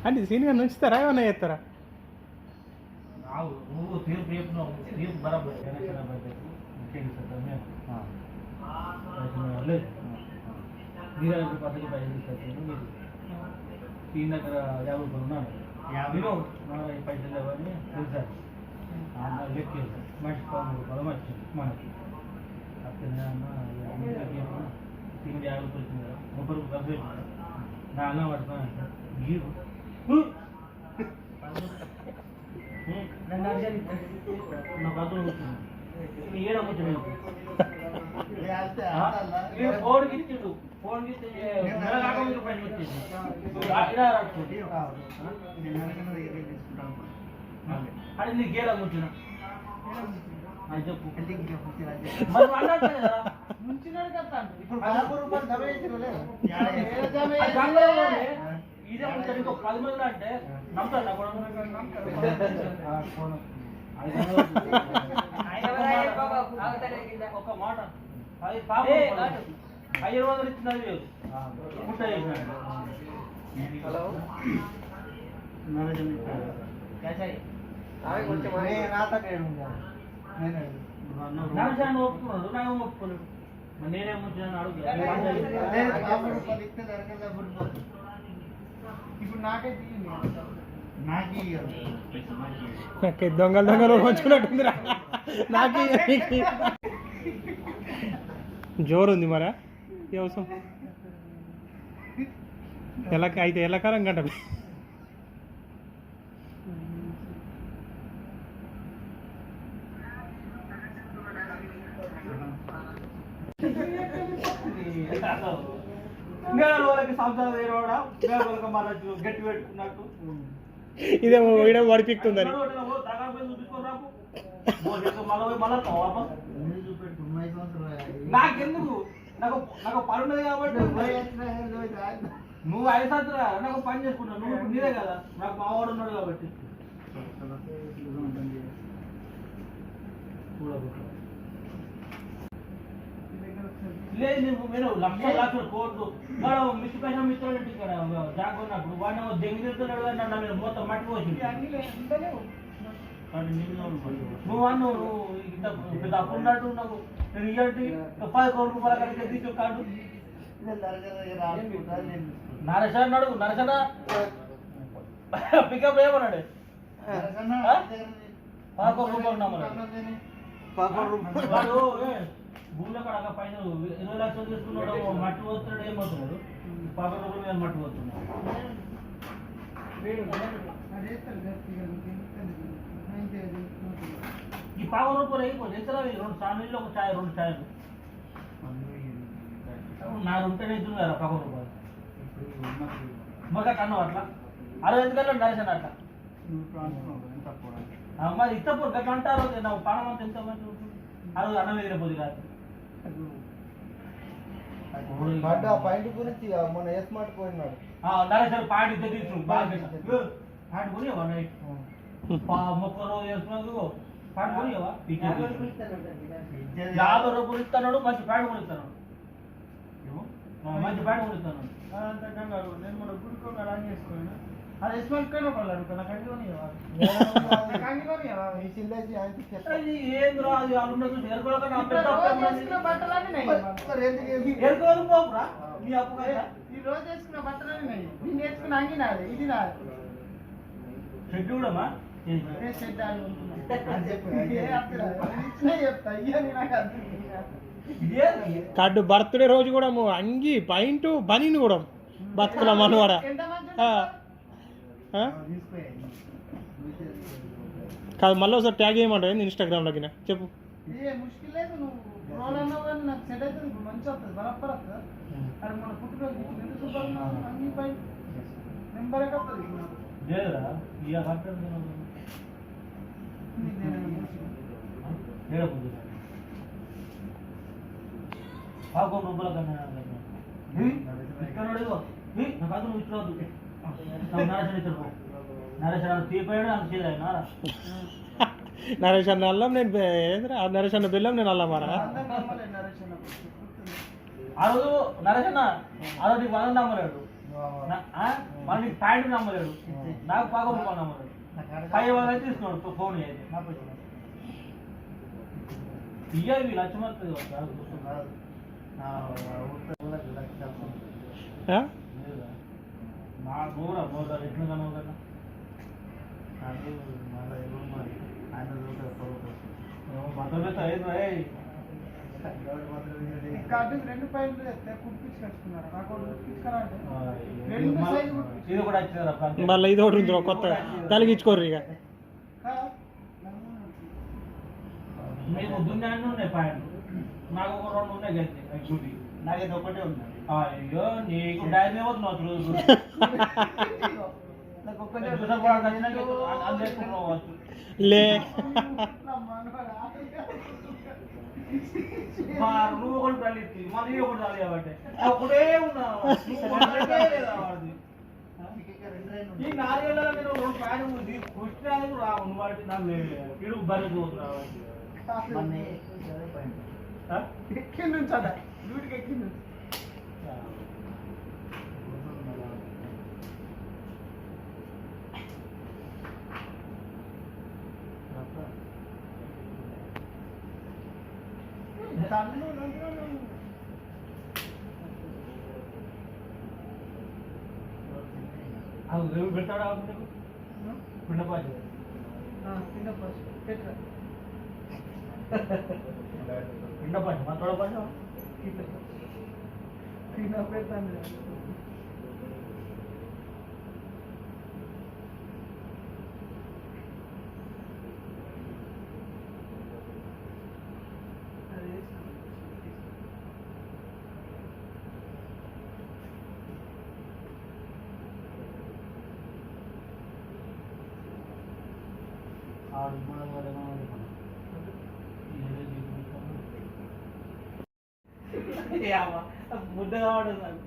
అంటే సీనియర్ నుంచుతారా ఏమన్నా చేస్తారా? నువ్వు తీర్పు చెప్పినావు, తీర్పు బరాబర్ పద్ధతి పైసలు ఈ దగ్గర 50 రూపాయలు ఉన్నాను, 50 పైసలు లేవని తెలుసా లెక్క మనిషి 13 రూపాయలు వచ్చింది మనకి. అప్పుడు తిండి 50 రూపాయలు వచ్చింది కదా, 30 రూపాయలు పెట్టినా నా అన్నం పడుతున్నాను నా బతులు కూర్చున్నాను ఏడ కూర్చున్నాను ఫోన్ ఇచ్చిండు, ఫోన్ రూపాయలు వచ్చేసి అది నీకు గేలా కూర్చున్నా అది చెప్పు. ఇదే ఉంటాడు ఇంకో 10 మంది అంటే నమ్ముతాడు ఒక మాట 500 ఇచ్చినది లేదు ముట్ట చేసినాడు. నరసాన్ని ఒప్పుకున్నాడు, నాకేమో ఒప్పుకోలేడు. నేనేమొచ్చాను అడుగు. ఇప్పుడు నాకైతే దొంగలు దొంగలు వచ్చుకున్నట్టుందిరా. నాకు జోరు ఉంది మరా ఈ అవసరం ఎలా అయితే ఎల్లకాలం గంట వాళ్ళకి సంసారం వేరేవాడా గట్టి పెట్టుకున్నట్టు ఇదేమో వీడియో వడిపిక్తుందని నాకెందుకు, నాకు పని ఉన్నది కాబట్టి నువ్వు 5 సంవత్సరాలు నాకు పని చేసుకుంటావు, నువ్వు నీదే కదా, నాకు మావాడు ఉన్నాడు కాబట్టి. లేదు నేను లక్షల కోట్లు మిస్టి పైన మిత్రులు ఇక్కడ జాగ్రన్నప్పుడు వాడిని దెంగితున్నాడు కానీ నన్ను మీద మొత్తం మట్టి పోసింది. నువ్వు అన్నావు నువ్వు ఇంత పెద్ద అప్పు ఉన్నట్టు నాకు నేను ఇలాంటి 10 కోట్ల రూపాయల కలిసి తీసు కాదు. నరస అన్నాడు, నరసన పికప్ ఏమన్నాడు 10 కోట్ల రూపాయలు నమ్మన్నాడు. వాడు భూమిలో కడక పైన 20 లక్షలు తీసుకున్నాడు, మట్టి పోతున్నాడు, ఏమవుతున్నాడు 10 రూపాయల మీద మట్టి పోతున్నాడు. ఈ 10 రూపాయలు అయిపోయింది ఎంత 2 సార్లు ఒక ఛాయ్ 2 ఛాయలు నాకు ఉంటేనే ఇద్దు కదా 10 రూపాయలు మగ కన్నావు అట్లా 60 గంటలు నరేషన్ అట్లా మరి ఇష్టపడు గట్లా అంటారు. నాకు పానం అంతా ఎంత మంది అది అన్నం ఎదిరిపోతుంది రాత్రి. పాయింట్ గురించి మన ఎస్మార్ట్ పోయినాడు నరేషన్ పాయింట్ ఇద్దరు తీసుకున్నాడు పాయింట్ కొనివా నైట్ మొక్క రోజు వేసుకున్నందుకు పాయింట్ కొనివా 50 రూపాయలు ఇస్తున్నాడు, మంచి పాయింట్ కొనిస్తున్నాడు, మంచి పాయింట్ కొనిస్తున్నాడు. నేను మన గుడికి ఒక రాంగ్ చేసుకున్నాను అది ఎస్మార్ట్ కన్నా పడలేదు నాకు అంగివా ఏంద్రా అది అల్లుండ చూసి ఎరుకోవాలి పోపురా నీ అప్పు కదా. ఈ రోజు వేసుకున్న బట్టలని నేను నేర్చుకున్న అంగి నాది, ఇది నాది షెడ్ కూడామా కార్డు బర్త్డే రోజు కూడా అంగి పాయింట్ బనీని కూడా బతుకుల మనవాడ కాదు. మళ్ళీ ఒకసారి ట్యాగ్ చేయమంటావు ఏంది ఇన్స్టాగ్రామ్లోకి చెప్పు. నరేష్ అన్న అల్లం నేను నరేష్ అన్న బెల్లం నేను అల్లం మారా ఆ రోజు నరేష్ అన్న ఆ రోజు 100 నమ్మలేడు మళ్ళీ ప్యాంట్ నమ్మలేడు, నాకు పాక రూపాయలు నమ్మలేడు. 5 తీసుకున్నాడు ఫోన్ అయితే ఇయ్యాలి లక్ష్మీ ఆ? నా దూర పోతారు ఎట్లు కనవు కదా బట్టలు కార్డుకి 2 పాయింట్లు తెస్తే కుట్టించుకొచ్చుకున్నారు. నాకు కుట్టించుకున్నారంటే 2 సైజు ఇది కూడా వచ్చింది. మళ్ళీ ఇది ఒకటి ఉంది కొత్తగా తలిగించుకోర్రు ఇక. మీకు దున్నాన్ని ఉన్నాయి ప్యాంట్లు, నాకు ఒక 2 ఉన్నాయి గట్టి అవి చూడి. నాకైతే ఒకటే ఉంది. అయ్యో నీకు డైరీ అవుతున్నావు రోజు నాకు ఒక్కటే అందుకున్నావచ్చు. లే నువ్వు ఒకటి తల్లి మళ్ళీ ఒకటి తల్లి కాబట్టి ఒకటే ఉన్నావు. ఈ 4 ఏళ్ళలో నేను 2 ప్యాన్ ఉంది పుష్టినానికి రావు నువ్వు వాటి నాకు పిడు బరి పోతున్నావు. ఎక్కి నుంచి అట డ్యూటీకి ఎక్కి నుంచి అవి పెడతాడా పిండపాచి పిండపాచి మా తోడపాచి పెడతాను. ముద్ద కావడం నాకు